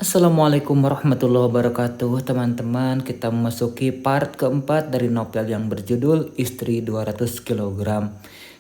Assalamualaikum warahmatullahi wabarakatuh teman-teman. Kita memasuki part keempat dari novel yang berjudul Istri 200 kg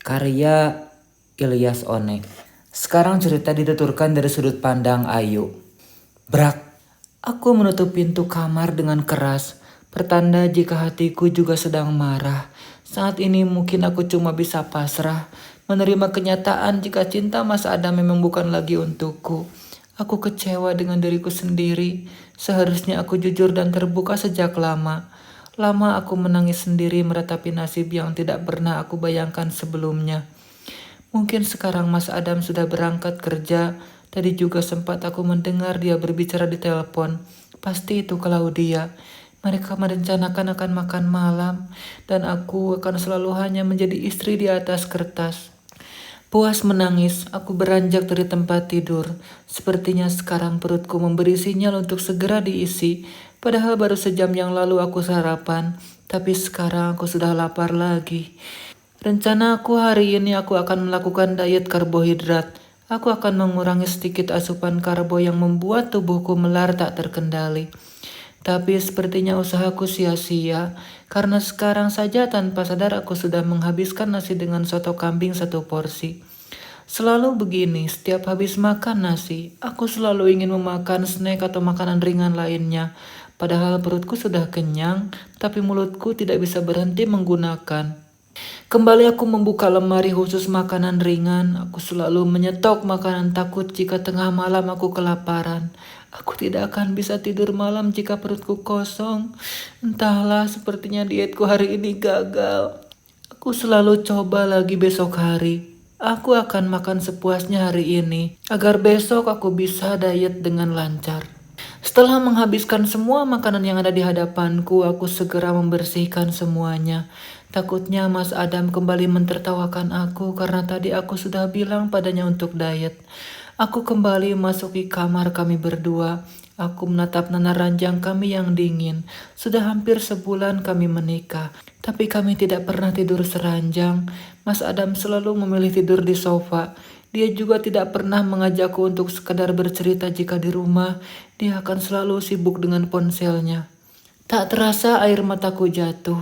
karya Ilyas Onek. Sekarang cerita dituturkan dari sudut pandang Ayu. Brak, aku menutup pintu kamar dengan keras, pertanda jika hatiku juga sedang marah. Saat ini mungkin aku cuma bisa pasrah, menerima kenyataan jika cinta Mas Adam memang bukan lagi untukku. Aku kecewa dengan diriku sendiri. Seharusnya aku jujur dan terbuka sejak lama. Lama aku menangis sendiri meratapi nasib yang tidak pernah aku bayangkan sebelumnya. Mungkin sekarang Mas Adam sudah berangkat kerja. Tadi juga sempat aku mendengar dia berbicara di telepon. Pasti itu Claudia. Mereka merencanakan akan makan malam. Dan aku akan selalu hanya menjadi istri di atas kertas. Puas menangis, aku beranjak dari tempat tidur. Sepertinya sekarang perutku memberi sinyal untuk segera diisi. Padahal baru sejam yang lalu aku sarapan, tapi sekarang aku sudah lapar lagi. Rencana aku hari ini aku akan melakukan diet karbohidrat. Aku akan mengurangi sedikit asupan karbo yang membuat tubuhku melar tak terkendali. Tapi sepertinya usahaku sia-sia, karena sekarang saja tanpa sadar aku sudah menghabiskan nasi dengan soto kambing 1 porsi. Selalu begini, setiap habis makan nasi, aku selalu ingin memakan snack atau makanan ringan lainnya. Padahal perutku sudah kenyang, tapi mulutku tidak bisa berhenti menggunakan. Kembali aku membuka lemari khusus makanan ringan. Aku selalu menyetok makanan takut jika tengah malam aku kelaparan. Aku tidak akan bisa tidur malam jika perutku kosong. Entahlah, sepertinya dietku hari ini gagal. Aku selalu coba lagi besok hari. Aku akan makan sepuasnya hari ini, agar besok aku bisa diet dengan lancar. Setelah menghabiskan semua makanan yang ada di hadapanku, aku segera membersihkan semuanya. Takutnya Mas Adam kembali mentertawakan aku karena tadi aku sudah bilang padanya untuk diet. Aku kembali masuki kamar kami berdua. Aku menatap nana ranjang kami yang dingin. Sudah hampir sebulan kami menikah, tapi kami tidak pernah tidur seranjang. Mas Adam selalu memilih tidur di sofa. Dia juga tidak pernah mengajakku untuk sekadar bercerita jika di rumah. Dia akan selalu sibuk dengan ponselnya. Tak terasa air mataku jatuh.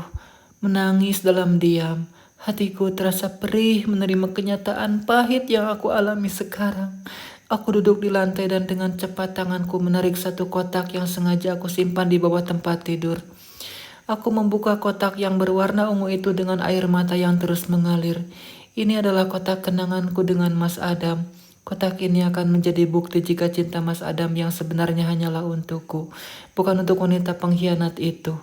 Menangis dalam diam. Hatiku terasa perih menerima kenyataan pahit yang aku alami sekarang. Aku duduk di lantai dan dengan cepat tanganku menarik satu kotak yang sengaja aku simpan di bawah tempat tidur. Aku membuka kotak yang berwarna ungu itu dengan air mata yang terus mengalir. Ini adalah kotak kenanganku dengan Mas Adam. Kotak ini akan menjadi bukti jika cinta Mas Adam yang sebenarnya hanyalah untukku, bukan untuk wanita pengkhianat itu.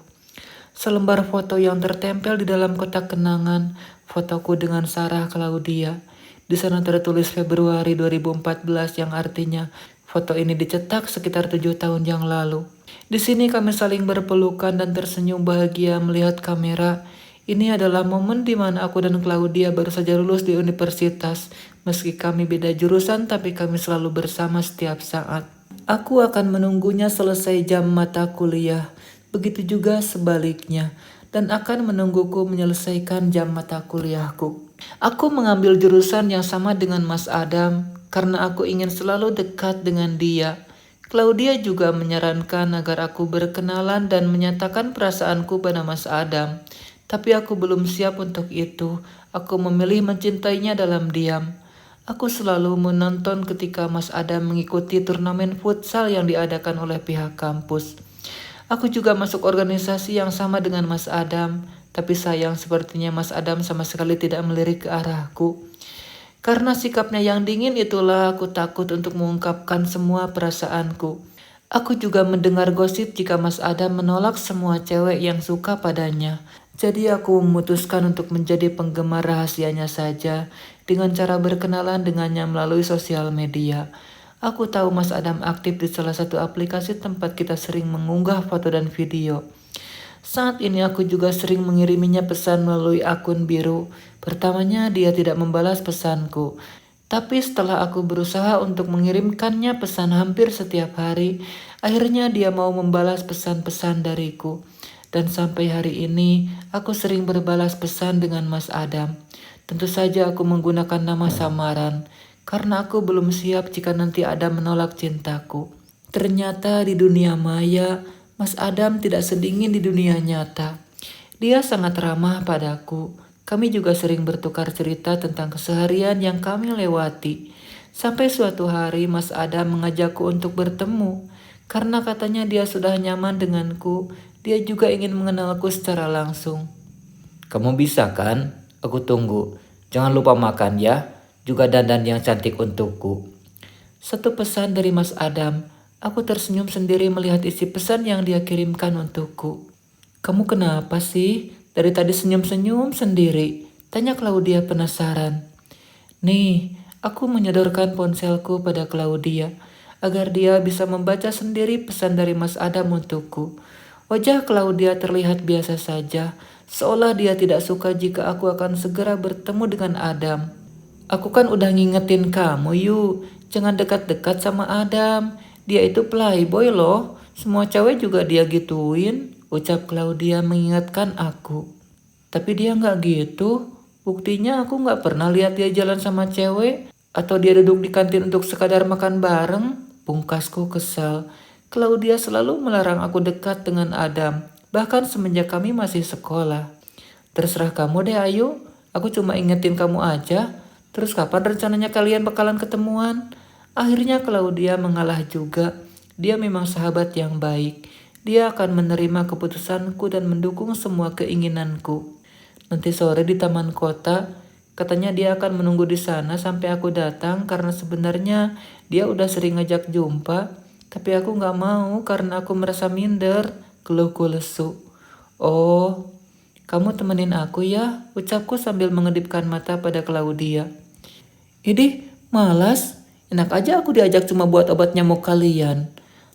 Selembar foto yang tertempel di dalam kotak kenangan, fotoku dengan Sarah Claudia. Di sana tertulis Februari 2014 yang artinya foto ini dicetak sekitar 7 tahun yang lalu. Di sini kami saling berpelukan dan tersenyum bahagia melihat kamera. Ini adalah momen di mana aku dan Claudia baru saja lulus di universitas. Meski kami beda jurusan, tapi kami selalu bersama setiap saat. Aku akan menunggunya selesai jam mata kuliah. Begitu juga sebaliknya, dan akan menungguku menyelesaikan jam mata kuliahku. Aku mengambil jurusan yang sama dengan Mas Adam karena aku ingin selalu dekat dengan dia. Claudia juga menyarankan agar aku berkenalan dan menyatakan perasaanku pada Mas Adam. Tapi aku belum siap untuk itu. Aku memilih mencintainya dalam diam. Aku selalu menonton ketika Mas Adam mengikuti turnamen futsal yang diadakan oleh pihak kampus. Aku juga masuk organisasi yang sama dengan Mas Adam, tapi sayang sepertinya Mas Adam sama sekali tidak melirik ke arahku. Karena sikapnya yang dingin itulah aku takut untuk mengungkapkan semua perasaanku. Aku juga mendengar gosip jika Mas Adam menolak semua cewek yang suka padanya. Jadi aku memutuskan untuk menjadi penggemar rahasianya saja dengan cara berkenalan dengannya melalui sosial media. Aku tahu Mas Adam aktif di salah satu aplikasi tempat kita sering mengunggah foto dan video. Saat ini aku juga sering mengiriminya pesan melalui akun biru. Pertamanya dia tidak membalas pesanku. Tapi setelah aku berusaha untuk mengirimkannya pesan hampir setiap hari, akhirnya dia mau membalas pesan-pesan dariku. Dan sampai hari ini, aku sering berbalas pesan dengan Mas Adam. Tentu saja aku menggunakan nama samaran, karena aku belum siap jika nanti Adam menolak cintaku. Ternyata di dunia maya, Mas Adam tidak sedingin di dunia nyata. Dia sangat ramah padaku. Kami juga sering bertukar cerita tentang keseharian yang kami lewati. Sampai suatu hari Mas Adam mengajakku untuk bertemu. Karena katanya dia sudah nyaman denganku, dia juga ingin mengenalku secara langsung. Kamu bisa kan? Aku tunggu. Jangan lupa makan ya. Juga dandan yang cantik untukku. Satu pesan dari Mas Adam. Aku tersenyum sendiri melihat isi pesan yang dia kirimkan untukku. Kamu kenapa sih? Dari tadi senyum-senyum sendiri. Tanya Claudia penasaran. Nih, aku menyodorkan ponselku pada Claudia agar dia bisa membaca sendiri pesan dari Mas Adam untukku. Wajah Claudia terlihat biasa saja, seolah dia tidak suka jika aku akan segera bertemu dengan Adam. Aku kan udah ngingetin kamu yuk, jangan dekat-dekat sama Adam. Dia itu playboy loh, semua cewek juga dia gituin, ucap Claudia mengingatkan aku. Tapi dia nggak gitu, buktinya aku nggak pernah lihat dia jalan sama cewek atau dia duduk di kantin untuk sekadar makan bareng. Pungkasku kesal. Claudia selalu melarang aku dekat dengan Adam, bahkan semenjak kami masih sekolah. Terserah kamu deh Ayu, aku cuma ingetin kamu aja. Terus kapan rencananya kalian bakalan ketemuan? Akhirnya Claudia mengalah juga. Dia memang sahabat yang baik. Dia akan menerima keputusanku dan mendukung semua keinginanku. Nanti sore di taman kota, katanya dia akan menunggu di sana sampai aku datang karena sebenarnya dia udah sering ngajak jumpa. Tapi aku gak mau karena aku merasa minder, keluhku lesu. Oh, kamu temenin aku ya, ucapku sambil mengedipkan mata pada Claudia. Idih, malas. Enak aja aku diajak cuma buat obat nyamuk kalian.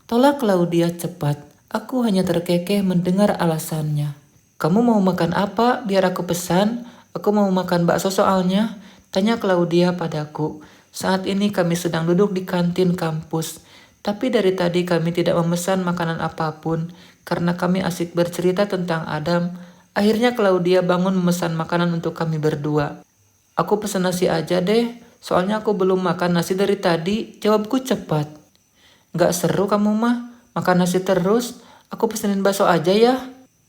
Tolak Claudia cepat. Aku hanya terkekeh mendengar alasannya. Kamu mau makan apa? Biar aku pesan. Aku mau makan bakso soalnya. Tanya Claudia padaku. Saat ini kami sedang duduk di kantin kampus. Tapi dari tadi kami tidak memesan makanan apapun. Karena kami asik bercerita tentang Adam. Akhirnya Claudia bangun memesan makanan untuk kami berdua. Aku pesan nasi aja deh. Soalnya aku belum makan nasi dari tadi. Jawabku cepat. Gak seru kamu mah. Makan nasi terus. Aku pesenin bakso aja ya.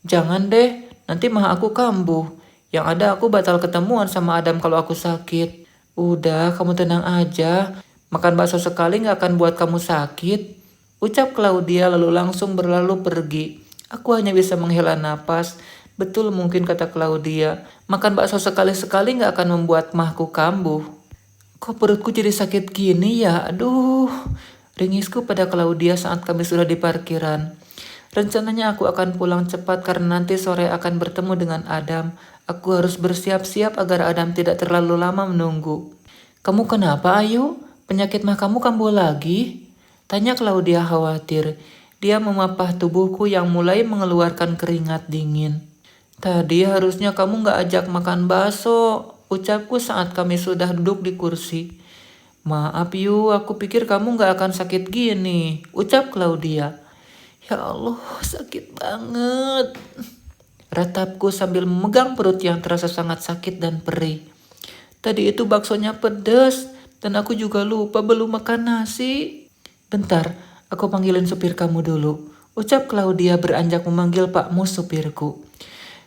Jangan deh. Nanti mah aku kambuh. Yang ada aku batal ketemuan sama Adam kalau aku sakit. Udah, kamu tenang aja. Makan bakso sekali gak akan buat kamu sakit. Ucap Claudia lalu langsung berlalu pergi. Aku hanya bisa menghela napas. Betul mungkin kata Claudia. Makan bakso sekali-sekali gak akan membuat mahku kambuh. Kok perutku jadi sakit gini ya? Aduh. Ringisku pada Claudia saat kami sudah di parkiran. Rencananya aku akan pulang cepat karena nanti sore akan bertemu dengan Adam. Aku harus bersiap-siap agar Adam tidak terlalu lama menunggu. Kamu kenapa Ayu? Penyakit mah kamu kambuh lagi? Tanya Claudia khawatir. Dia memapah tubuhku yang mulai mengeluarkan keringat dingin. Tadi harusnya kamu gak ajak makan bakso, ucapku saat kami sudah duduk di kursi. Maaf Yu, aku pikir kamu gak akan sakit gini, ucap Claudia. Ya Allah, sakit banget. Ratapku sambil memegang perut yang terasa sangat sakit dan perih. Tadi itu baksonya pedas, dan aku juga lupa belum makan nasi. Bentar, aku panggilin supir kamu dulu, ucap Claudia beranjak memanggil Pak Mus supirku.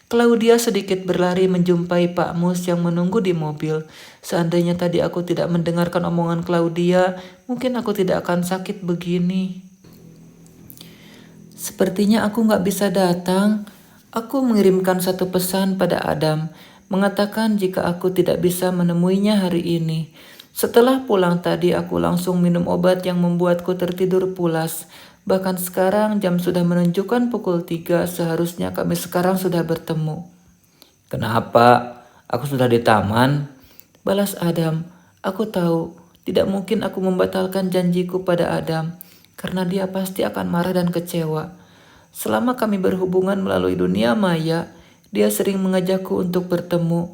Claudia sedikit berlari menjumpai Pak Mus yang menunggu di mobil. Seandainya tadi aku tidak mendengarkan omongan Claudia, mungkin aku tidak akan sakit begini. Sepertinya aku gak bisa datang. Aku mengirimkan satu pesan pada Adam, mengatakan jika aku tidak bisa menemuinya hari ini. Setelah pulang tadi aku langsung minum obat yang membuatku tertidur pulas. Bahkan sekarang jam sudah menunjukkan pukul 3, seharusnya kami sekarang sudah bertemu. Kenapa? Aku sudah di taman. Balas Adam. Aku tahu, tidak mungkin aku membatalkan janjiku pada Adam, karena dia pasti akan marah dan kecewa. Selama kami berhubungan melalui dunia maya, dia sering mengajakku untuk bertemu.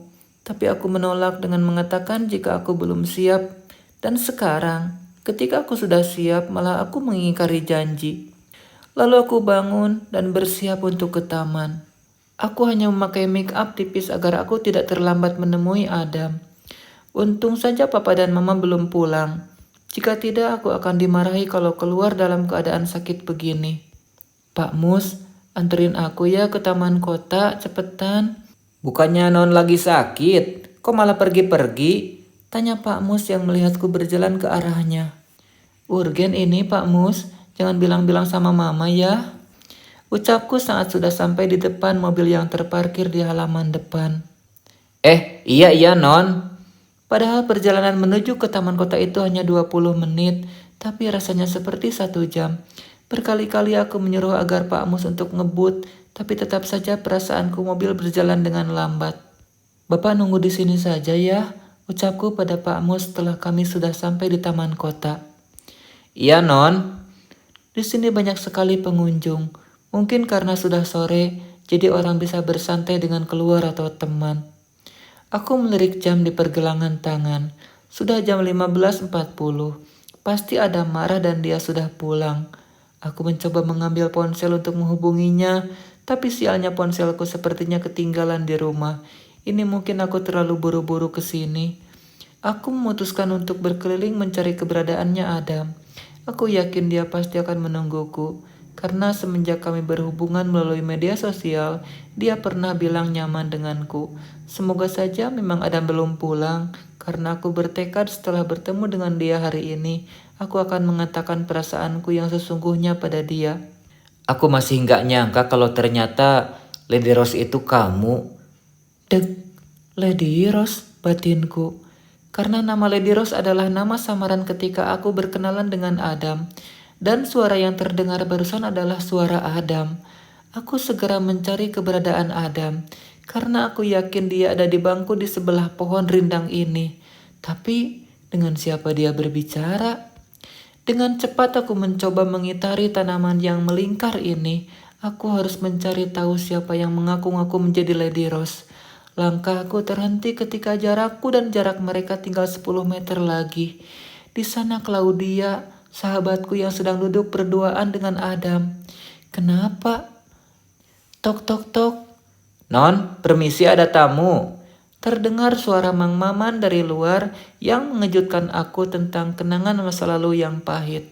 Tapi aku menolak dengan mengatakan jika aku belum siap. Dan sekarang, ketika aku sudah siap, malah aku mengingkari janji. Lalu aku bangun dan bersiap untuk ke taman. Aku hanya memakai make up tipis agar aku tidak terlambat menemui Adam. Untung saja papa dan mama belum pulang. Jika tidak, aku akan dimarahi kalau keluar dalam keadaan sakit begini. Pak Mus, anterin aku ya ke taman kota, cepetan. Bukannya non lagi sakit, kok malah pergi-pergi? Tanya Pak Mus yang melihatku berjalan ke arahnya. Urgen ini Pak Mus, jangan bilang-bilang sama mama ya. Ucapku saat sudah sampai di depan mobil yang terparkir di halaman depan. Iya non. Padahal perjalanan menuju ke taman kota itu hanya 20 menit, tapi rasanya seperti 1 jam. Berkali-kali aku menyuruh agar Pak Mus untuk ngebut, tapi tetap saja perasaanku mobil berjalan dengan lambat. Bapak nunggu di sini saja ya, ucapku pada Pak Mus setelah kami sudah sampai di taman kota. Iya non. Di sini banyak sekali pengunjung. Mungkin karena sudah sore, jadi orang bisa bersantai dengan keluar atau teman. Aku melirik jam di pergelangan tangan. Sudah jam 15.40. Pasti ada marah dan dia sudah pulang. Aku mencoba mengambil ponsel untuk menghubunginya, tapi sialnya ponselku sepertinya ketinggalan di rumah. Ini mungkin aku terlalu buru-buru ke sini. Aku memutuskan untuk berkeliling mencari keberadaannya Adam. Aku yakin dia pasti akan menungguku. Karena semenjak kami berhubungan melalui media sosial, dia pernah bilang nyaman denganku. Semoga saja memang Adam belum pulang, karena aku bertekad setelah bertemu dengan dia hari ini, aku akan mengatakan perasaanku yang sesungguhnya pada dia. Aku masih nggak nyangka kalau ternyata Lady Rose itu kamu. Dek, Lady Rose, batinku. Karena nama Lady Rose adalah nama samaran ketika aku berkenalan dengan Adam. Dan suara yang terdengar barusan adalah suara Adam. Aku segera mencari keberadaan Adam, karena aku yakin dia ada di bangku di sebelah pohon rindang ini. Tapi dengan siapa dia berbicara? Dengan cepat aku mencoba mengitari tanaman yang melingkar ini. Aku harus mencari tahu siapa yang mengaku-ngaku menjadi Lady Rose. Langkahku terhenti ketika jarakku dan jarak mereka tinggal 10 meter lagi. Di sana Claudia, sahabatku yang sedang duduk berduaan dengan Adam. Kenapa? Tok tok tok. Non, permisi ada tamu. Terdengar suara Mang Maman dari luar yang mengejutkan aku tentang kenangan masa lalu yang pahit.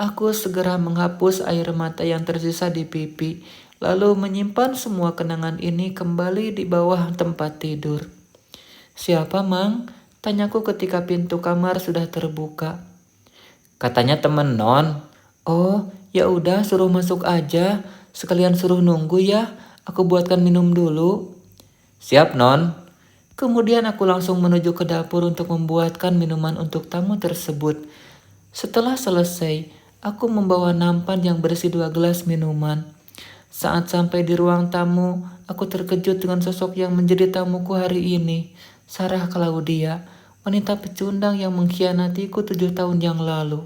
Aku segera menghapus air mata yang tersisa di pipi, lalu menyimpan semua kenangan ini kembali di bawah tempat tidur. Siapa Mang? Tanyaku ketika pintu kamar sudah terbuka. Katanya temen non. Oh, ya udah suruh masuk aja. Sekalian suruh nunggu ya. Aku buatkan minum dulu. Siap non. Kemudian aku langsung menuju ke dapur untuk membuatkan minuman untuk tamu tersebut. Setelah selesai, aku membawa nampan yang berisi 2 gelas minuman. Saat sampai di ruang tamu, aku terkejut dengan sosok yang menjadi tamuku hari ini. Sarah Claudia, wanita pecundang yang mengkhianatiku 7 tahun yang lalu.